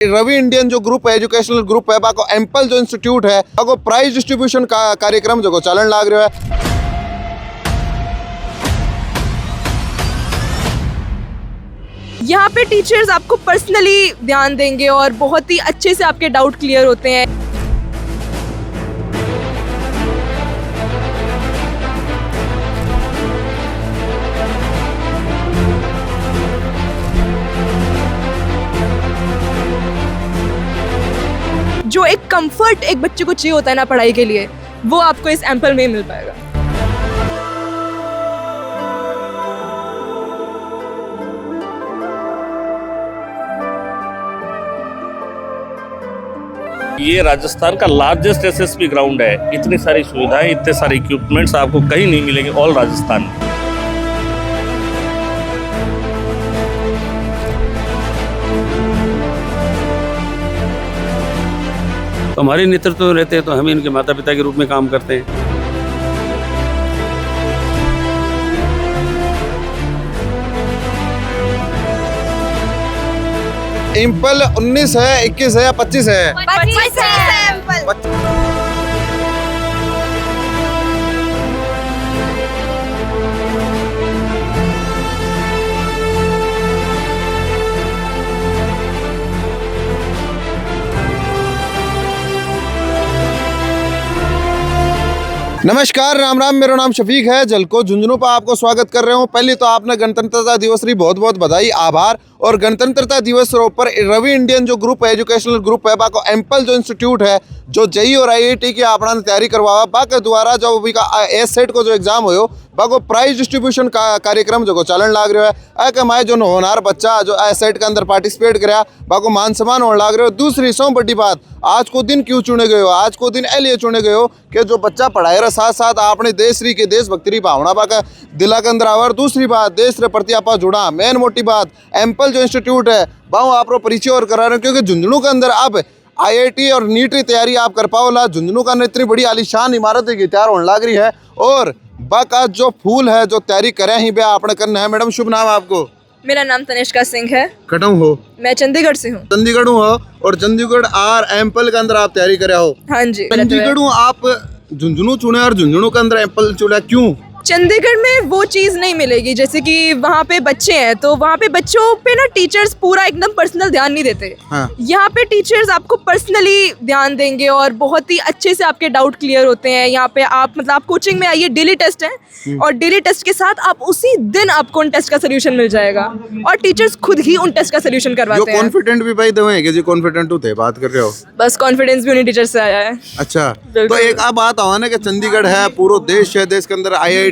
Ravi Indian जो group है, educational group है, बाको एम्पल जो इंस्टीट्यूट है, बाको प्राइज डिस्ट्रीब्यूशन का कार्यक्रम जो चलन लाग रहा है। यहाँ पे टीचर्स आपको पर्सनली ध्यान देंगे और बहुत ही अच्छे से आपके डाउट क्लियर होते हैं। जो एक कंफर्ट एक बच्चे को चाहिए होता है ना पढ़ाई के लिए, वो आपको इस एम्पल में मिल पाएगा। ये राजस्थान का लार्जेस्ट एसएसपी ग्राउंड है। इतनी सारी सुविधाएं, इतने सारे इक्विपमेंट्स आपको कहीं नहीं मिलेंगे ऑल राजस्थान में। तो हमारे नेतृत्व में रहते हैं, तो हम इनके माता पिता के रूप में काम करते हैं। एम्पल 19 है, 21 है या 25 है? 25 है। नमस्कार, राम राम। मेरा नाम शफीक है। जलको झुंझुनू पर आपको स्वागत कर रहे हूँ। पहले तो आपने गणतंत्रता दिवस की बहुत बहुत बधाई, आभार। और गणतंत्रता दिवस पर रवि इंडियन जो ग्रुप है, एजुकेशनल ग्रुप है, बाको एम्पल जो इंस्टीट्यूट है, जो जेई और आईआईटी की अपना तैयारी करवावा, बाके द्वारा जो अभी का एस सेट को जो एग्जाम हो, बाको प्राइज डिस्ट्रीब्यूशन का कार्यक्रम जो चलन लाग रहा है। एक हमारे जो होनहार बच्चा जो एस सेट के अंदर पार्टिसिपेट कराया, बाको मान सम्मान होने लाग रहे हो। दूसरी सौ बड़ी बात, आज को दिन क्यों चुने गए हो? आज को दिन इसलिए चुने गए हो कि जो बच्चा पढ़ाई रहा साथ साथ अपने देश री के देशभक्ति री भावना बाका दिला के अंदर आवर। दूसरी बात, देश रे प्रति आपा जुड़ा। मेन मोटी बात, एम्पल जो इंस्टीट्यूट है, बाहू आप परिचय और करा रहे हो, क्योंकि झुंझुनू के अंदर अब आईआईटी और नीट की तैयारी आप कर पाओला। झुंझुनू का इतनी बड़ी आलीशान इमारत की तैयार होने लग रही है। और बाका जो फूल है जो तैयारी करे ही बे आपने करना है। मैडम, शुभ नाम आपको? मेरा नाम तनिष्का सिंह है। कटम हो? मैं चंडीगढ़ से हूँ। चंडीगढ़ हो? और चंडीगढ़ आर एम्पल के अंदर आप तैयारी करे हो? हाँ जी। चंडीगढ़ आप झुंझुनू चुने और झुंझुनू के अंदर एम्पल चुना, क्यों? चंडीगढ़ में वो चीज़ नहीं मिलेगी, जैसे कि वहाँ पे बच्चे हैं तो वहाँ पे बच्चों पे ना टीचर्स पूरा एकदम पर्सनल ध्यान नहीं देते। हाँ। यहाँ पे टीचर्स आपको पर्सनली ध्यान देंगे और बहुत ही अच्छे से आपके डाउट क्लियर होते हैं। यहाँ पे आप आप कोचिंग में आइए, डेली टेस्ट है और डेली टेस्ट के साथ आप उसी दिन आपको उन टेस्ट का सोल्यूशन मिल जाएगा और टीचर्स खुद ही उन टेस्ट का सोल्यूशन करवाते हैं। कॉन्फिडेंट भी भाई दे कि जी कॉन्फिडेंट होते बात कर रहे हो? बस कॉन्फिडेंस भी उन्हीं टीचर से आया है। अच्छा, तो एक आप बात आवा ना कि चंडीगढ़ है, पूरा देश है, देश के अंदर आईआईटी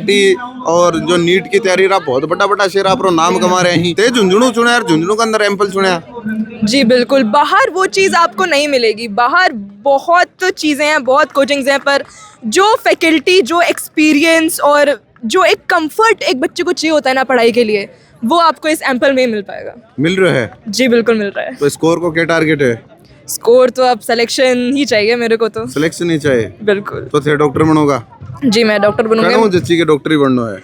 और जो नीट की तैयारी रहा, बहुत बड़ा शहर आप नाम कमा रहे हैं। ते झुंझुनू चुना यार, झुंझुनू के अंदर एम्पल चुना। जी बिल्कुल, बाहर वो चीज़ आपको नहीं मिलेगी। बाहर बहुत चीज़ें हैं, बहुत कोचिंग्स हैं, पर जो फैकल्टी, जो एक्सपीरियंस और जो एक कंफर्ट एक बच्चे को चाहिए होता है ना पढ़ाई के लिए, वो आपको इस एम्पल में मिल पाएगा। मिल रहा है? जी बिल्कुल मिल रहा है। तो स्कोर को क्या टारगेट है? स्कोर तो अब सिलेक्शन ही चाहिए मेरे को। तो सिलेक्शन ही चाहिए? बिल्कुल। तो थे डॉक्टर बनोगा? जी मैं डॉक्टर बनूंगा। जच्ची के डॉक्टर ही बनना है।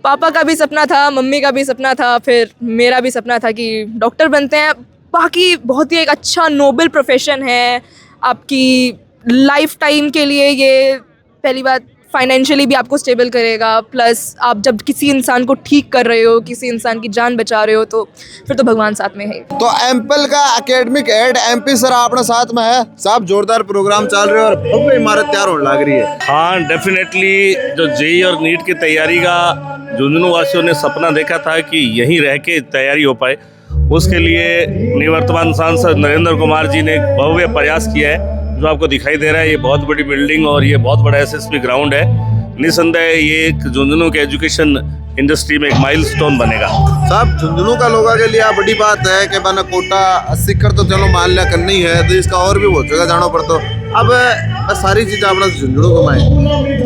पापा का भी सपना था, मम्मी का भी सपना था, फिर मेरा भी सपना था कि डॉक्टर बनते हैं। बाकी बहुत ही एक अच्छा नोबल प्रोफेशन है आपकी लाइफ टाइम के लिए। ये पहली बात, फाइनेंशियली भी आपको स्टेबल करेगा, प्लस आप जब किसी इंसान को ठीक कर रहे हो, किसी इंसान की जान बचा रहे हो, तो फिर तो भगवान साथ में है। तो एम्पल का एकेडमिक हेड एमपी सर अपने साथ में है। साहब, जोरदार प्रोग्राम चल रहे हैं और भव्य इमारत तैयार होने लग रही है। हाँ, डेफिनेटली जो जेई और नीट की तैयारी का झुंझुनू वासियों ने सपना देखा था कि यहीं रह के तैयारी हो पाए, उसके लिए निवर्तमान सांसद नरेंद्र कुमार जी ने एक भव्य प्रयास किया है। जो आपको दिखाई दे रहा है, ये बहुत बड़ी बिल्डिंग और ये बहुत बड़ा एसएसपी ग्राउंड है। निसंदेह ये एक झुंझुनू के एजुकेशन इंडस्ट्री में एक माइलस्टोन बनेगा। साहब, झुंझुनू का लोगों के लिए आप बड़ी बात है कि बना कोटा 80 कर तो चलो मान लिया करनी है, तो इसका और भी बहुत जगह जाना पड़ता। अब सारी चीजें अपना झुंझुनू घुमाए,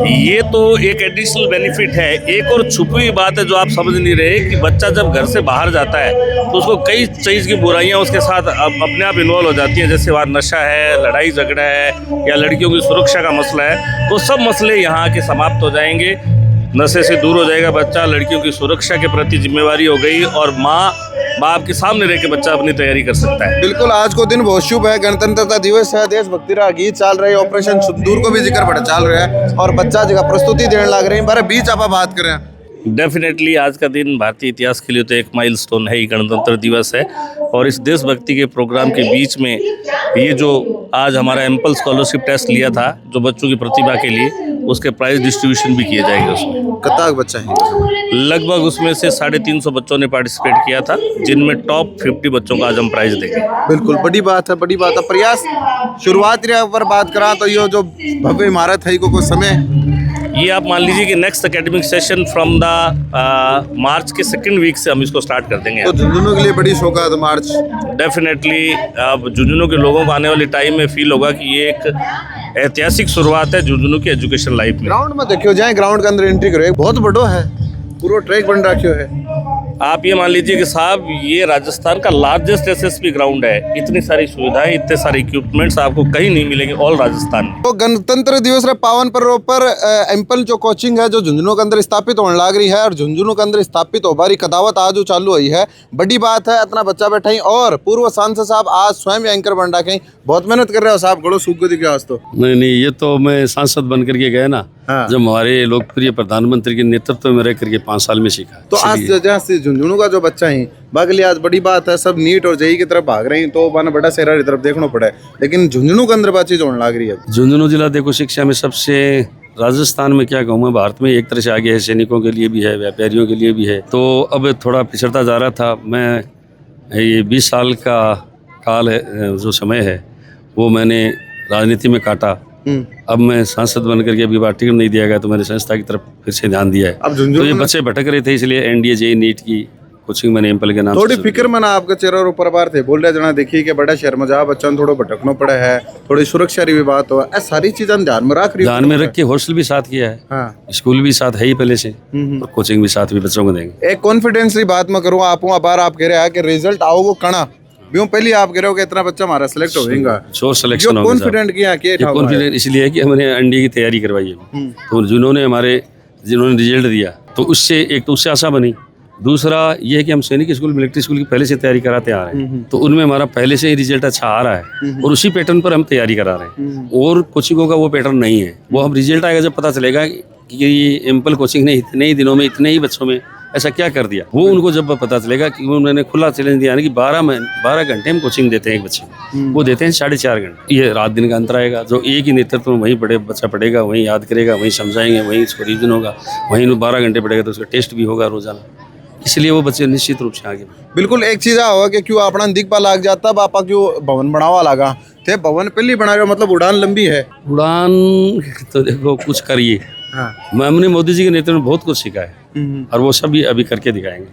ये तो एक एडिशनल बेनिफिट है। एक और छुपी हुई बात है जो आप समझ नहीं रहे कि बच्चा जब घर से बाहर जाता है तो उसको कई चीज़ की बुराइयां उसके साथ अपने आप इन्वॉल्व हो जाती हैं। जैसे वहाँ नशा है, लड़ाई झगड़ा है या लड़कियों की सुरक्षा का मसला है, तो सब मसले यहाँ के समाप्त हो जाएंगे। नशे से दूर हो जाएगा बच्चा, लड़कियों की सुरक्षा के प्रति जिम्मेवारी हो गई और माँ आपके सामने रह के बच्चा अपनी तैयारी कर सकता है। बिल्कुल, आज को दिन बहुत शुभ है, गणतंत्रता दिवस है, देशभक्ति रा गीत चल रहे, ऑपरेशन सिंदूर को भी जिक्र बड़ा चल रहा है और बच्चा जगह प्रस्तुति देने लग रहे हैं। बारे बीच आप बात करें, डेफिनेटली आज का दिन भारतीय इतिहास के लिए तो एक माइलस्टोन है ही, गणतंत्र दिवस है। और इस देशभक्ति के प्रोग्राम के बीच में ये जो आज हमारा एम्पल स्कॉलरशिप टेस्ट लिया था जो बच्चों की प्रतिभा के लिए, उसके प्राइज डिस्ट्रीब्यूशन भी किए जाएंगे। उसमें कताक बच्चा है, लगभग उसमें से 350 बच्चों ने पार्टिसिपेट किया था, जिनमें टॉप 50 बच्चों को आज हम प्राइज देंगे। बिल्कुल बड़ी बात है, बड़ी बात है। प्रयास शुरुआत पर बात करा तो ये जो भव्य इमारत है को समय ये आप मान लीजिए कि next academic session from the March के सेकंड वीक से हम इसको स्टार्ट कर देंगे। तो झुंझुनू के लिए बड़ी सौगात मार्च। डेफिनेटली अब झुंझुनू के लोगों को आने वाले टाइम में फील होगा कि ये एक ऐतिहासिक शुरुआत है झुंझुनू की एजुकेशन लाइफ में। ग्राउंड में देखियो जाए, ग्राउंड के अंदर एंट्री करो, बहुत बड़ो है, पूरा ट्रैक बन रखियो है। आप ये मान लीजिए कि साहब ये राजस्थान का लार्जेस्ट एसएसपी ग्राउंड है। इतनी सारी सुविधाएं, इतने सारे इक्विपमेंट्स आपको कहीं नहीं मिलेंगे ऑल राजस्थान में। तो गणतंत्र दिवस रे पावन पर्व पर एम्पल जो कोचिंग है जो झुंझुनू के अंदर स्थापित होने लग रही है और झुंझुनू के अंदर स्थापित हो बारी कदावत आज जो चालू हुई है, बड़ी बात है। इतना बच्चा बैठा ही और पूर्व सांसद साहब आज स्वयं एंकर बन रखे, बहुत मेहनत कर रहे हो साहब, गड़ो सूख गई आज तो। नहीं, ये तो मैं सांसद बन करके गया ना, हाँ। जब हमारे लोकप्रिय प्रधानमंत्री के नेतृत्व में रह करके 5 साल में सीखा। तो आज जहाँ से झुंझुनू का जो बच्चा है बागली, आज बड़ी बात है, सब नीट और जेई की तरफ भाग रहे हैं, तो माना बड़ा शहर की तरफ देखना पड़ा है, लेकिन झुंझुनू के अंदर बात चीज होने लग रही है। झुंझुनू जिला देखो शिक्षा में सबसे, राजस्थान में क्या कहूँ मैं, भारत में एक तरह से आगे है, सैनिकों के लिए भी है, व्यापारियों के लिए भी है। तो अब थोड़ा पिछड़ता जा रहा था। मैं ये 20 साल का काल है, जो समय है वो मैंने राजनीति में काटा। अब मैं सांसद बन करके अभी बार टिकट नहीं दिया गया तो मैंने संस्था की तरफ फिर से ध्यान दिया है। अब झुंझुनू तो ये बच्चे भटक रहे थे, इसलिए एनडीए जेई नीट की कोचिंग मैंने एम्पल के नाम थोड़ी फिक्र में ना आपके चेहरे ऊपर बार थे, बोल रहे जना देखिए कि बड़ा शहर में जा बच्चा थोड़ा भटकना पड़ा है, थोड़ी सुरक्षा की भी बात हो, ऐसी सारी चीजें ध्यान में रख रही, ध्यान में रख के हॉस्टल भी साथ किया है, हाँ। स्कूल भी साथ है ही पहले से, और कोचिंग भी साथ भी बच्चों को देंगे। एक कॉन्फिडेंस की बात मैं करूँ आप बार आप कह रहे हैं कि रिजल्ट आओगे कणा भी पहले आप कह रहे हो कि इतना बच्चा हमारा सिलेक्ट होगा, श्योर सिलेक्शन होगा। कॉन्फिडेंट किया कि कॉन्फिडेंट इसलिए है कि हमने एनडीए की तैयारी करवाई है, तो जिन्होंने रिजल्ट दिया तो उससे एक तो उससे आशा बनी, दूसरा ये है कि हम सैनिक स्कूल मिलिट्री स्कूल की पहले से तैयारी कराते आ रहे हैं, तो उनमें हमारा पहले से ही रिजल्ट अच्छा आ रहा है और उसी पैटर्न पर हम तैयारी करा रहे हैं। और कोचिंगों का वो पैटर्न नहीं है, वो हम रिजल्ट आएगा जब पता चलेगा कि ये एम्पल कोचिंग ने इतने ही दिनों में इतने ही बच्चों में ऐसा क्या कर दिया, वो उनको जब पता चलेगा कि उन्होंने खुला चैलेंज दिया कि 12 घंटे हम कोचिंग देते हैं एक बच्चे को, वो देते हैं 4.5 घंटे। ये रात दिन का अंतर आएगा, जो एक ही नेतृत्व में वहीं बच्चा पढ़ेगा, वहीं याद करेगा, वहीं समझाएंगे, वहीं उसको रिविजन होगा, वहीं 12 घंटे पढ़ेगा तो उसका टेस्ट भी होगा रोजाना, इसलिए वो बच्चे निश्चित रूप से आगे। बिल्कुल एक चीज होगा कि क्यों अपना दिखपा लाग जाता बापा क्यों भवन बनावा लगा थे, भवन पहले बना रहे हो मतलब उड़ान लंबी है। उड़ान तो देखो कुछ करिए, हाँ। मैं हमने मोदी जी के नेतृत्व में बहुत कुछ सीखा है और वो सब भी अभी करके दिखाएंगे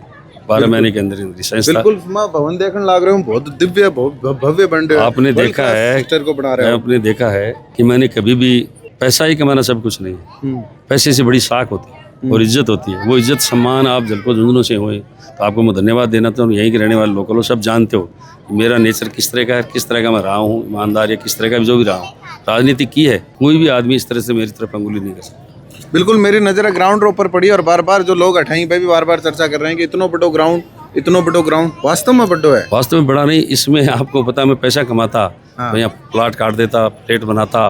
12 महीने के अंदर। बिल्कुल मैं भवन देखने लग रहे हूँ, बहुत दिव्य बहुत भव्य बन रहे हो। आपने देखा है को बना रहे हो। आपने देखा है कि मैंने कभी भी, पैसा ही कमाना सब कुछ नहीं है, पैसे से बड़ी साख होती है और इज्जत होती है। वो इज्जत सम्मान आप जल को झुंझुनू से हुए तो आपको मैं धन्यवाद देना तो यहीं के रहने वाले लोकल हो, सब जानते हो मेरा नेचर किस तरह का है, किस तरह का मैं रहा हूँ, ईमानदार या किस तरह का जो भी रहा हूँ। राजनीति की है, कोई भी आदमी इस तरह से मेरी तरफ अंगुली नहीं कर सकता। बिल्कुल मेरी नजर ग्राउंड ऊपर पड़ी और बार बार जो लोग हटाई पे भी बार बार चर्चा कर रहे हैं कि इतना बड़ो ग्राउंड वास्तव में बड़ो है। वास्तव में बड़ा नहीं, इसमें आपको पता मैं पैसा कमाता, मैं यहाँ प्लाट काट देता, प्लेट बनाता,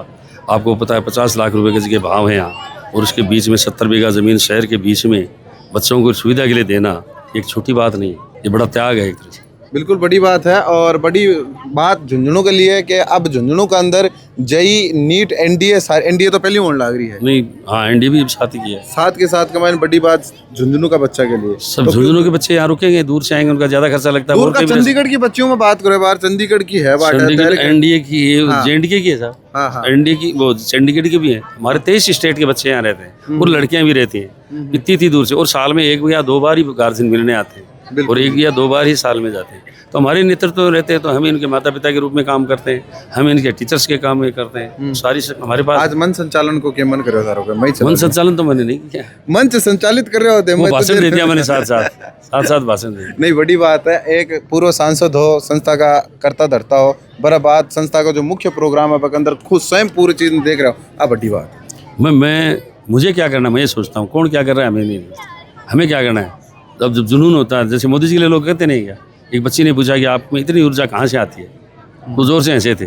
आपको पता है 50 लाख रुपए के जगह भाव है यहाँ, और उसके बीच में 70 बीघा जमीन शहर के बीच में बच्चों को सुविधा के लिए देना एक छोटी बात नहीं है, ये बड़ा त्याग है एक तरह से। बिल्कुल बड़ी बात है और बड़ी बात झुंझुनू के लिए कि अब झुंझुनू के अंदर जेई नीट एनडीए तो पहले होने लग रही है नहीं, हाँ एनडीए भी साथ ही किया है। साथ के साथ कमाने बड़ी बात झुंझुनू का बच्चा के लिए सब तो झुंझुनू के बच्चे यहाँ रुकेंगे, दूर से आएंगे, उनका ज्यादा खर्चा लगता है। दूर का चंडीगढ़ की बच्चियों में बात करें, बाहर चंडीगढ़ की है बात, चंडीगढ़ एनडीए की, जेएनडीके की है हाँ, हाँ। साहब, एनडीए की, वो चंडीगढ़ के भी हैं। हमारे 23 स्टेट के बच्चे यहाँ रहते हैं और लड़कियां भी रहती हैं इतनी दूर से, और साल में 1 या 2 बार ही गार्जियन मिलने आते हैं और 1 या 2 बार ही साल में जाते हैं। तो हमारे नेतृत्व में रहते हैं तो हम इनके माता पिता के रूप में काम करते हैं, हम इनके टीचर्स के काम में करते हैं। सारी हमारे पास आज मन संचालन को क्या मन कर रहे हो? मन संचालन तो मैंने नहीं किया, मंच संचालित कर रहे होते, भाषण दे दिया मैंने, साथ भाषण दे दिया। नहीं बड़ी बात है, एक पूर्व सांसद हो, संस्था का करता धरता हो, बड़ा बात संस्था का जो मुख्य प्रोग्राम है अंदर खुद स्वयं पूरी चीज देख रहा हो, अब बड़ी बात। मैं मुझे क्या करना, मैं ये सोचता हूँ कौन क्या कर रहा है हमें नहीं, हमें क्या करना है। अब जब जुनून होता है, जैसे मोदी जी के लिए लोग कहते नहीं क्या एक बच्ची ने पूछा कि आप में इतनी ऊर्जा कहाँ से आती है, वो जोर से हंसे थे।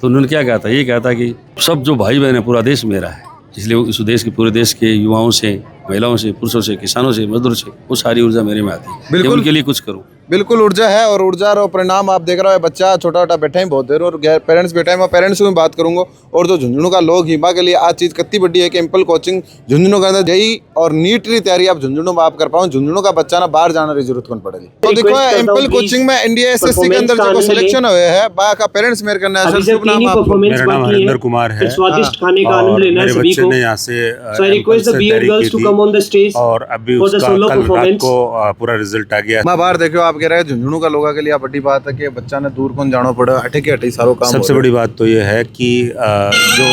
तो उन्होंने क्या कहा था, ये कहा था कि सब जो भाई बहन है पूरा देश मेरा है, इसलिए इस देश के पूरे देश के युवाओं से, महिलाओं से, पुरुषों से, किसानों से, मजदूर से, वो सारी ऊर्जा मेरे में आती है। बिल्कुल। उनके लिए कुछ करूँ। बिल्कुल ऊर्जा है, और ऊर्जा और परिणाम आप देख रहे हो। बच्चा छोटा छोटा बैठा है बहुत देर, और पेरेंट्स बैठे हैं। मैं पेरेंट्स से भी बात करूंगा। और जो झुंझुनू का लोग हिमा के लिए आज चीज़ कितनी बड़ी है कि एम्पल कोचिंग झुंझुनू के अंदर जेई और नीट की तैयारी आप झुंझुनू में आप कर पाओ। झुंझुनू का बच्चा ना बाहर जाने की जरूरत कौन पड़ेगी। तो देखो एम्पल कोचिंग में इंडिया एसएससी के अंदर जो सिलेक्शन हुए है बा का पेरेंट्स मेरे करना है। शुभ नाम आपका? मेरा नाम हरिंदर कुमार है। स्वादिष्ट खाने का आनंद लेना है मेरे सभी बच्चे को। ने यहाँ से So I request the BEd girls to come on the stage और अभी for the उसका solo कल रात performance. को पूरा रिजल्ट आ गया। मैं बाहर देखो आप कह रहे हैं झुंझुनू का लोगों के लिए बड़ी बात है कि बच्चा ने दूर कौन जाना पड़ा। अठे के अठे सारों काम सबसे बड़ी बात तो ये है कि जो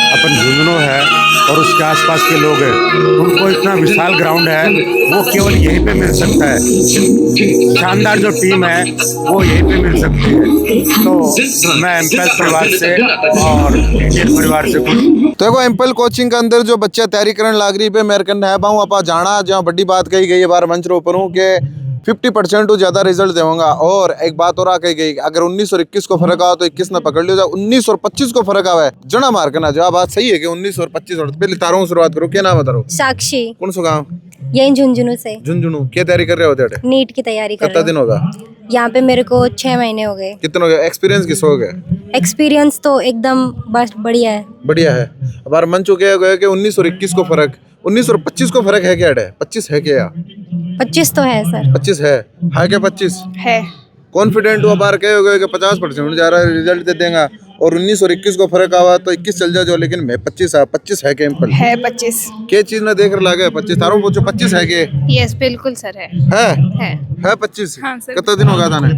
अपन झुंझुनू है और उसके आसपास के लोग हैं, उनको इतना विशाल ग्राउंड है, वो केवल यहीं पे मिल सकता है। शानदार जो टीम है वो यहीं पे मिल सकती है। तो मैं एम्पल परिवार से और इंडियन परिवार से खुश। तो देखो एम्पल कोचिंग के अंदर जो बच्चे तैयारी करने लाग रही है मेरे कहना है बाहू आप जाना जहाँ बड़ी बात कही गई है बार मंच रो ऊपर हूँ कि 50% तो ज्यादा रिजल्ट देवांगा। और एक बात और आ कही गई, अगर 19 और 21 को फर्क आओ तो 21 ने पकड़ लियो। 19 और 25 को फर्क आवे जना मार करना। जो बात सही है कि 19 और 25 और पहले तारों से शुरुआत करो। क्या नाम बता रहा हूँ? साक्षी। कौन सा गाँव? यही झुंझुनू से। झुंझुनू क्या तैयारी कर रहे होते? नीट की तैयारी कर कितना रही दिन हूँ। होगा यहाँ पे मेरे को 6 महीने हो गए। कितना हो गया एक्सपीरियंस? किस हो गया एक्सपीरियंस तो एकदम बस बढ़िया है। बढ़िया है। अब बार मन चुके गए कि 19 और 21 को फर्क, 19 और 25 को फर्क है क्या? 25 है क्या? 25 तो है सर। 25 है क्या? 25 है। कॉन्फिडेंट हुआ बार कहे हो गए कि 50% जा रहा है रिजल्ट दे देगा। और 19 और 21 को फर्क आवा तो 21 चल जाओ। लेकिन मैं 25 है क्या एम्पल? है 25। क्या चीज ना देख लागे 25 तारों पूछो 25 है के? यस बिल्कुल सर है। है 25? हाँ सर। कितना दिन होगा थाने?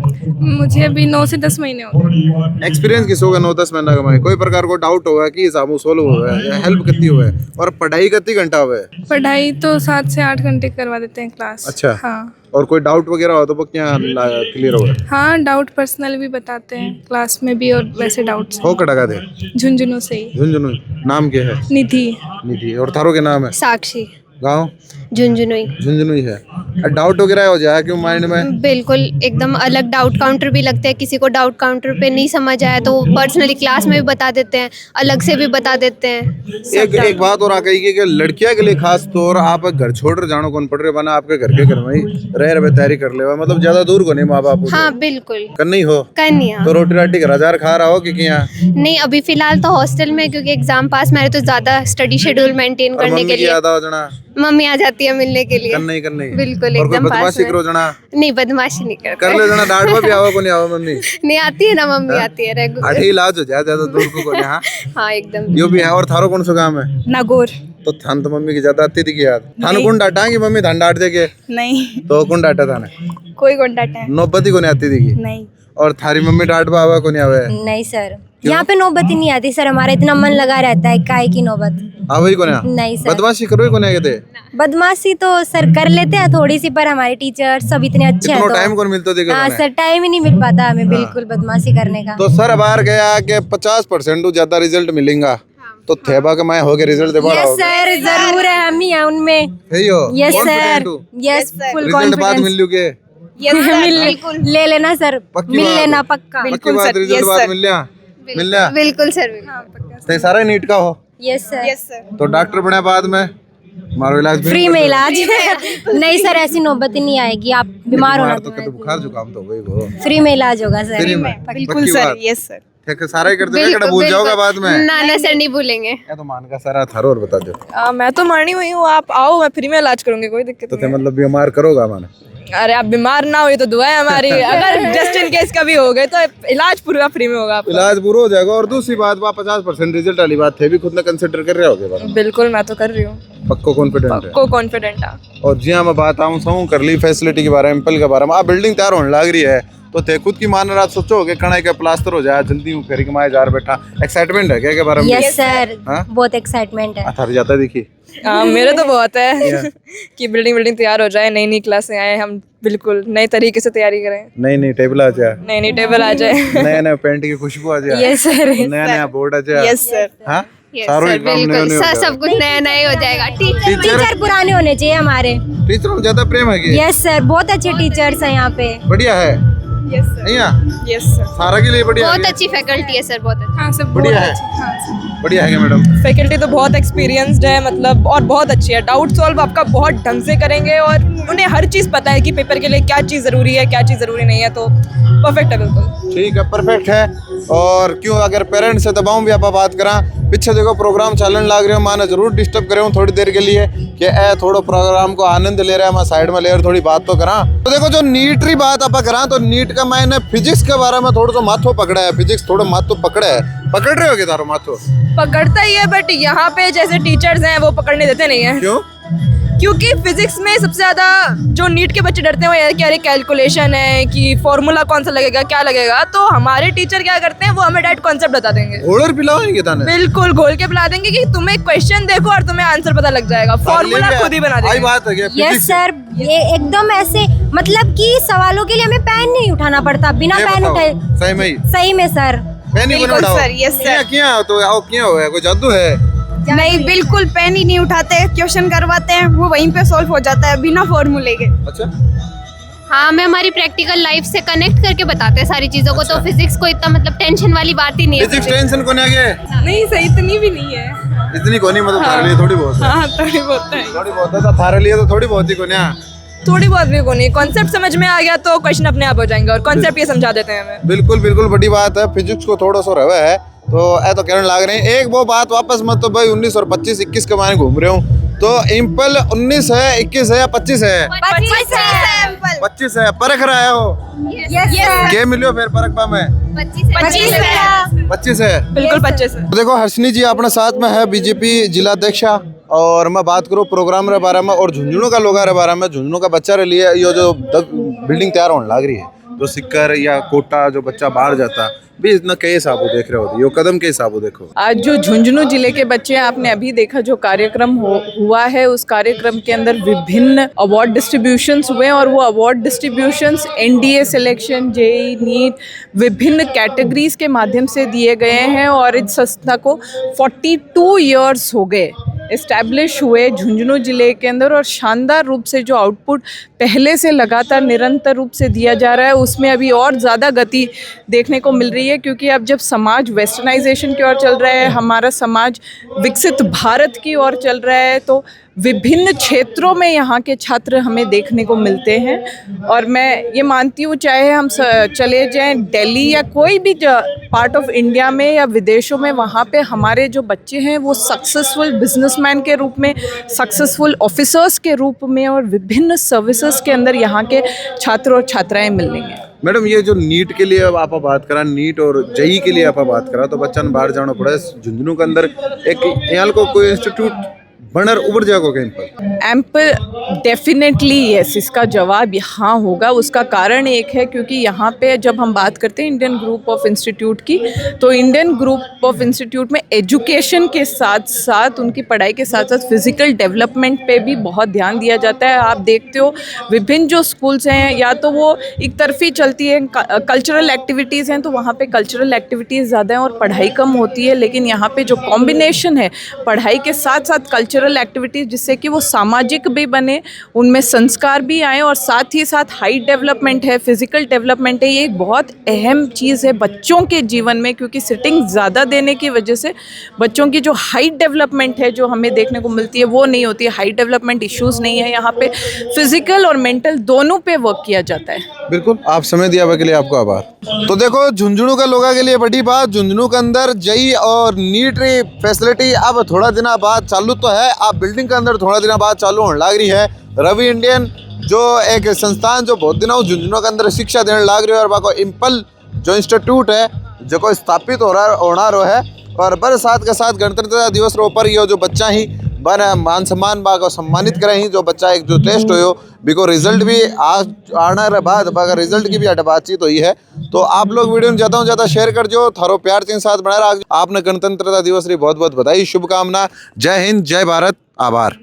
मुझे अभी 9 से 10 महीने हो गए। एक्सपीरियंस किस होगा 9-10 महीना का? मैं कोई प्रकार को डाउट होगा कि सामू सोल्व हुआ है या हेल्प कितनी हुआ है? और पढ़ाई कितनी घंटा हुआ है? पढ़ाई तो 7 से 8 घंटे करवा देते हैं क्लास। अच्छा। हाँ। और कोई डाउट वगैरह हो तो वो क्या क्लियर होगा? हाँ डाउट पर्सनल भी बताते हैं क्लास में भी और वैसे डाउट्स हो कड़का दे झुंझुनू से ही। झुंझुनू। नाम क्या है? निधि। निधि। और थारो के नाम है? साक्षी। गाँव? झुंझुनू ही। झुंझुनू ही है। डाउट वगैरह हो जाए क्यों माइंड में? बिल्कुल एकदम अलग डाउट काउंटर भी लगते हैं। किसी को डाउट काउंटर पे नहीं समझ आया तो पर्सनली क्लास में भी बता देते हैं, अलग से भी बता देते हैं। एक बात और आ गई कि लड़कियां के लिए खास तौर आप घर छोड़ जानो कौन पड़ रहे बना आपके घर के घर में ही रह तैयारी कर ले, मतलब ज्यादा दूर को नहीं माँ बाप हाँ बिल्कुल करनी हो करनी है। तो रोटी राटी घर हजार खा रहा हो कि क्या? नहीं अभी फिलहाल तो हॉस्टल में, क्योंकि एग्जाम पास मेरे तो ज्यादा स्टडी शेड्यूल मेंटेन और करने मम्मी के की लिए याद आओ जना? मम्मी आ जाती है मिलने के लिए। करनी बिल्कुल और कोई एकदम पास बदमाशी में। करो जना? नहीं बदमाशी नहीं कर करते। ले जना। डांट भी आओ को नहीं आओ मम्मी? नहीं आती है ना मम्मी आती है रेगुलर। आठे इलाज हो जाए ज्यादा दूर को नहीं। हाँ हाँ एकदम। यो भी है। और थारो कौन सा काम है? नागौर। तो थान तो मम्मी की ज्यादा आती थी की याद? थान कौन डांटा कि मम्मी थान डांट दे के? नहीं तो कौन डांटा थाने? कोई कॉन्टैक्ट है नौबती को नहीं आती थी की? नहीं। और थारी मम्मी डांट आवा को नहीं आवे? नहीं सर, यहाँ पे नौबत ही नहीं आती सर। हमारा इतना मन लगा रहता है, काहे की नौबत आवे को नहीं? नहीं सर। बदमाशी करो को नहीं कहते? बदमाशी तो सर कर लेते हैं थोड़ी सी, पर हमारे टीचर सब इतने अच्छे हैं इतना टाइम तो कौन मिलता देखो हाँ थाने? सर टाइम ही नहीं मिल पाता हमें बिल्कुल बदमाशी करने का। तो सर बाहर गया कि 50% तो ज्यादा रिजल्ट मिलेगा तो थेबा के मैं हो गए रिजल्ट दे बड़ा यस सर जरूर है, हम ही हैं उनमें। है यो यस सर, confident हो? यस फुल रिजल्ट बाद कॉन्फिडेंस। मिल लियो के? ले लेना सर, पक्की मिल बात है। लेना पक्का। पक्की बात रिजल्ट बाद मिल लिया? मिल लिया? बिल्कुल सर। ते सारा नीट का हो यस सर। तो डॉक्टर बने बाद में मारो इलाज फ्री में इलाज। नहीं सर ऐसी नौबत ही नहीं आएगी, आप बीमार होना तो कहते बुखार जुकाम तो वही वो फ्री में इलाज होगा सर। फ्री में? बिल्कुल सर। Yes sir. ठीक है सारा ही करते हैं कड़ा भूल जाओगा बाद में? ना ना सर नहीं भूलेंगे। या तो मान का सारा थारो और बता दो। मैं तो मानी हुई हूँ, आप आओ मैं फ्री में इलाज करूंगी, कोई दिक्कत तो नहीं ते मतलब बीमार करोगा माने? अरे आप बीमार ना हुई तो दुआ है हमारी। अगर जस्ट इन केस कभी हो गए तो इलाज पूरा फ्री में होगा आपका। इलाज पूरा हो जाएगा। और दूसरी बात 50% रिजल्ट वाली बात थे भी खुद ने कंसिडर कर रहे होगे? बिल्कुल मैं तो कर रही हूँ, पक्को कॉन्फिडेंट है? को कॉन्फिडेंट है। और जी हाँ मैं बात आऊँ सहूँ कर ली फैसिलिटी के बारे में, एम्पल के बारे में। आप बिल्डिंग तैयार होने लग रही है तो थे खुद की मान रात सोचो कि कणाई का प्लास्टर हो जाए जल्दी हूँ फेरी कमाए जा बैठा। एक्साइटमेंट है क्या के बारे में? यस सर हाँ? बहुत एक्साइटमेंट है। थारी जाता देखी मेरे तो बहुत है कि बिल्डिंग तैयार हो जाए, नई नई क्लासें आए, हम बिल्कुल नए तरीके से तैयारी करें, नहीं टेबल आ जाए, नई टेबल आ जाए, नया पेंट की खुशबू आ जाए, यस सर। नया बोर्ड आ जाए। Yes sir. हाँ सारों के काम नए बिल्कुल नए हो सर, जा सब कुछ नया नया हो जाएगा। टीचर पुराने होने चाहिए हमारे। टीचरों में ज्यादा प्रेम है कि यस सर, बहुत अच्छे टीचर्स हैं यहाँ पे। बढ़िया है यस सर, नहीं है? Yes sir. सारा के लिए बढ़िया बहुत है? अच्छी फैकल्टी है सर, बहुत अच्छी। हाँ सर, बढ़िया है? बढ़िया है क्या मैडम? फैकल्टी तो बहुत एक्सपीरियंस्ड है, मतलब और बहुत अच्छी है। डाउट सॉल्व आपका बहुत ढंग से करेंगे और उन्हें हर चीज़ पता है कि पेपर के लिए क्या चीज़ ज़रूरी है, क्या चीज़ ज़रूरी नहीं है, तो परफेक्ट है बिल्कुल। ठीक है, परफेक्ट है। और क्यों अगर पेरेंट्स से दबाऊं भी आप बात करा, पीछे देखो प्रोग्राम चलन लाग रहे हो, माने जरूर डिस्टर्ब करे हूँ थोड़ी देर के लिए कि ए थोड़ा प्रोग्राम को आनंद ले रहा है, मैं साइड में ले और थोड़ी बात तो करा। तो देखो जो नीट री बात आप करा, तो नीट का मैंने फिजिक्स के बारे में थोड़ा सा माथो पकड़ा है, फिजिक्स थोड़ा माथो पकड़ा है, पकड़ रहे हो क्या तारो माथो? पकड़ता ही है, बट यहाँ पे जैसे टीचर्स हैं वो पकड़ने देते नहीं है। क्यों? क्योंकि फिजिक्स में सबसे ज़्यादा जो नीट के बच्चे डरते हैं वो यार कि अरे कैलकुलेशन है, कि फॉर्मूला कौन सा लगेगा, क्या लगेगा। तो हमारे टीचर क्या करते हैं, वो हमें डायरेक्ट कॉन्सेप्ट बता देंगे, घोड़र पिलाओगे ताने? बिल्कुल घोल के पिला देंगे कि तुम्हें क्वेश्चन देखो और तुम्हें आंसर पता लग जाएगा, फॉर्मूला खुद ही बना आई देंगे। बात है क्या? यस फिजिक्स सर, ये एकदम ऐसे, मतलब कि सवालों के लिए हमें पेन नहीं उठाना पड़ता, बिना ये पेन बताओ, उठाए। सही में ही? सही में सर। पेन ही बिल्कुल बनाओ। Sir, yes sir. क्या तो आओ क्या हुआ है? कोई जादू है? नहीं, बिल्कुल पेन ही नहीं उठाते, क्वेश्चन करवाते हैं, वो वहीं पे सॉल्व हो जाता है बिना फॉर्मूले के। अच्छा, हाँ, हमें हमारी प्रैक्टिकल लाइफ से कनेक्ट करके बताते हैं सारी चीज़ों को, तो फिजिक्स को इतना मतलब टेंशन वाली बात ही नहीं है। फिजिक्स टेंशन को नहीं आगे नहीं सही इतनी भी नहीं है। इतनी को नहीं, मतलब थारे लिए थोड़ी बहुत है। हाँ थोड़ी बहुत है, थोड़ी बहुत है, तो थारे लिए तो थोड़ी बहुत ही को नहीं। थोड़ी बहुत भी को नहीं। कॉन्सेप्ट समझ में आ गया तो क्वेश्चन अपने आप हो जाएंगे, और कॉन्सेप्ट ये समझा देते हैं हमें। बिल्कुल बिल्कुल बड़ी बात है। फिजिक्स को थोड़ा सा रवा है तो ऐ तो कहने लग रहे हैं। एक वो बात वापस मत, तो भाई 19 और 25 21 के मायने घूम रहे हूँ, तो इम्पल 19 है, 21 है या 25 है? 25 है। परख रहा है वो? Yes sir. क्या मिलियो फिर परख पा में? 25 है। बिल्कुल 25 है। तो देखो हर्षनी जी अपने साथ में है, बीजेपी जिलाध्यक्षा, और मैं बात करूँ प्रोग्राम के बारे में और झुंझुनू का लोगों के बारे में। झुंझुनू का बच्चा के लिए ये जो बिल्डिंग तैयार होने लग रही है, जो सिक्कर या कोटा जो बच्चा बाहर जाता भी, इतना कई हिसाब देख रहे होते, ये कदम के हिसाब देखो। आज जो झुंझुनू जिले के बच्चे हैं, आपने अभी देखा जो कार्यक्रम हुआ है, उस कार्यक्रम के अंदर विभिन्न अवार्ड डिस्ट्रीब्यूशंस हुए, और वो award distributions NDA selection, JEE, NEET, विभिन्न कैटेगरीज के माध्यम से दिए गए हैं। और इस संस्था को 42 ईयर्स हो गए इस्टेब्लिश हुए झुंझुनू जिले के अंदर, और शानदार रूप से जो आउटपुट पहले से लगातार निरंतर रूप से दिया जा रहा है, उसमें अभी और ज़्यादा गति देखने को मिल रही है। क्योंकि अब जब समाज वेस्टर्नाइजेशन की ओर चल रहा है, हमारा समाज विकसित भारत की ओर चल रहा है, तो विभिन्न क्षेत्रों में यहाँ के छात्र हमें देखने को मिलते हैं। और मैं ये मानती हूँ, चाहे हम चले जाएं दिल्ली या कोई भी पार्ट ऑफ इंडिया में या विदेशों में, वहाँ पे हमारे जो बच्चे हैं वो सक्सेसफुल बिजनेसमैन के रूप में, सक्सेसफुल ऑफिसर्स के रूप में, और विभिन्न सर्विसेज के अंदर यहाँ के छात्र और छात्राएं मिलेंगे। मैडम ये जो नीट के लिए अब आप बात करा, नीट और जेईई के लिए आप बात करा, तो बच्चा ने बाहर जाना पड़ा। झुंझुनू के अंदर एक यहाँ को कोई इंस्टीट्यूट बनर उभर जाएगा कहीं पर? एम्पल डेफिनेटली यस, इसका जवाब यहाँ होगा। उसका कारण एक है, क्योंकि यहाँ पे जब हम बात करते हैं इंडियन ग्रुप ऑफ इंस्टीट्यूट की, तो इंडियन ग्रुप ऑफ इंस्टीट्यूट में एजुकेशन के साथ साथ, उनकी पढ़ाई के साथ साथ फिजिकल डेवलपमेंट पे भी बहुत ध्यान दिया जाता है। आप देखते हो विभिन्न जो स्कूल्स हैं, या तो वो एक तरफी चलती है, कल्चरल एक्टिविटीज़ हैं तो वहाँ पे कल्चरल एक्टिविटीज़ ज़्यादा हैं और पढ़ाई कम होती है। लेकिन यहाँ पे जो कॉम्बिनेशन है पढ़ाई के साथ साथ कल्चरल एक्टिविटीज़, जिससे कि वो सामाजिक भी बने, उनमें संस्कार भी आए, और साथ ही साथ हाइट डेवलपमेंट है, फिजिकल डेवलपमेंट है। ये एक बहुत अहम चीज़ है बच्चों के जीवन में, क्योंकि सिटिंग ज़्यादा देने की वजह से बच्चों की जो हाइट डेवलपमेंट है जो हमें देखने को मिलती है वो नहीं होती है। हाइट डेवलपमेंट इश्यूज़ नहीं है यहाँ पे, फिजिकल और मेंटल दोनों पे वर्क किया जाता है। बिल्कुल, आप समय दिया के लिए आपको आभार। तो देखो झुंझुनू का लोगों के लिए बड़ी बात, झुंझुनू के अंदर जेईई और नीट फैसिलिटी अब थोड़ा दिन बाद चालू तो है, आप बिल्डिंग के अंदर थोड़ा दिन बाद चालू होने लग रही है। रवि इंडियन जो एक संस्थान जो बहुत दिनों झुंझुनू के अंदर शिक्षा देने लग रही है, और बाको इम्पल जो इंस्टीट्यूट है जो को स्थापित होना रो है। और बर साथ के साथ गणतंत्रता दिवस रो पर ये जो बच्चा ही बन मान सम्मान बा को सम्मानित करें ही, जो बच्चा एक जो टेस्ट हो बिको रिजल्ट भी आज आने बाद बाका रिजल्ट की भी अट बातचीत हुई है। तो आप लोग वीडियो में ज़्यादा से ज़्यादा शेयर कर जो, थारो प्यार के साथ बनाए रहा। आपने गणतंत्रता दिवस की बहुत बहुत बधाई, शुभकामना। जय हिंद, जय भारत, आभार।